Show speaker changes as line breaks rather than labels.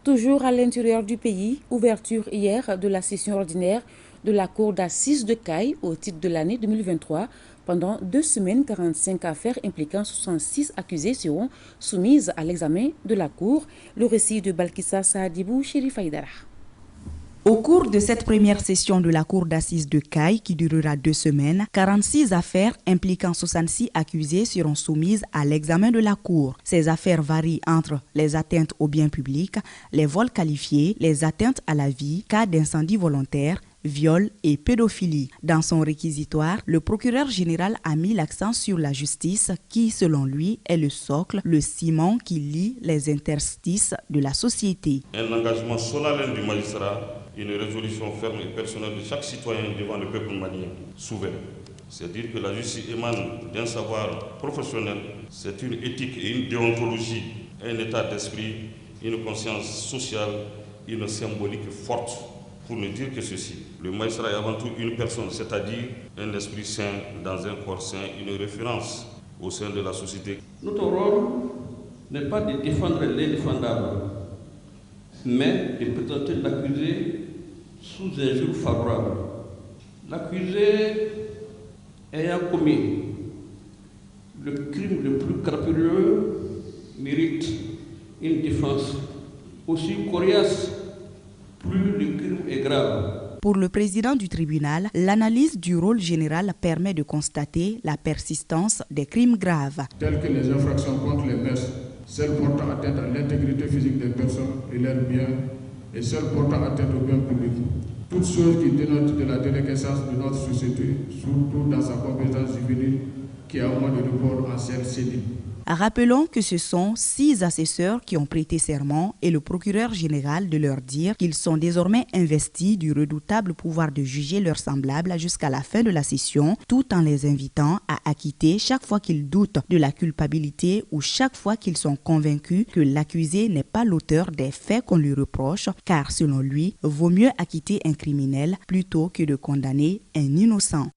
Toujours à l'intérieur du pays, ouverture hier de la session ordinaire de la Cour d'assises de Caille au titre de l'année 2023. Pendant 2 semaines, 45 affaires impliquant 66 accusés seront soumises à l'examen de la Cour. Le récit de Balkissa Saadibou, Chérif Aïdara.
Au cours de cette première session de la Cour d'assises de Caille, qui durera 2 semaines, 46 affaires impliquant 66 accusés seront soumises à l'examen de la Cour. Ces affaires varient entre les atteintes aux biens publics, les vols qualifiés, les atteintes à la vie, cas d'incendie volontaire, viol et pédophilie. Dans son réquisitoire, le procureur général a mis l'accent sur la justice qui, selon lui, est le socle, le ciment qui lie les interstices de la société.
Un engagement solennel du magistrat, une résolution ferme et personnelle de chaque citoyen devant le peuple malien souverain. C'est dire que la justice émane d'un savoir professionnel, c'est une éthique et une déontologie, un état d'esprit, une conscience sociale, une symbolique forte. Pour ne dire que ceci, le magistrat est avant tout une personne, c'est-à-dire un esprit saint dans un corps saint, une référence au sein de la société.
Notre rôle n'est pas de défendre l'indéfendable, mais de présenter l'accusé sous un jour favorable. L'accusé ayant commis le crime le plus crapuleux mérite une défense aussi coriace. Plus le crime est grave.
Pour le président du tribunal, l'analyse du rôle général permet de constater la persistance des crimes graves.
Telles que les infractions contre les mœurs, celles portant atteinte à l'intégrité physique des personnes et leurs biens, et celles portant atteinte aux biens publics. Toutes choses qui dénotent de la déliquescence de notre société, surtout dans sa compétence juvénile, qui a moins de report en celle cédée.
Rappelons que ce sont 6 assesseurs qui ont prêté serment et le procureur général de leur dire qu'ils sont désormais investis du redoutable pouvoir de juger leurs semblables jusqu'à la fin de la session, tout en les invitant à acquitter chaque fois qu'ils doutent de la culpabilité ou chaque fois qu'ils sont convaincus que l'accusé n'est pas l'auteur des faits qu'on lui reproche, car selon lui, vaut mieux acquitter un criminel plutôt que de condamner un innocent.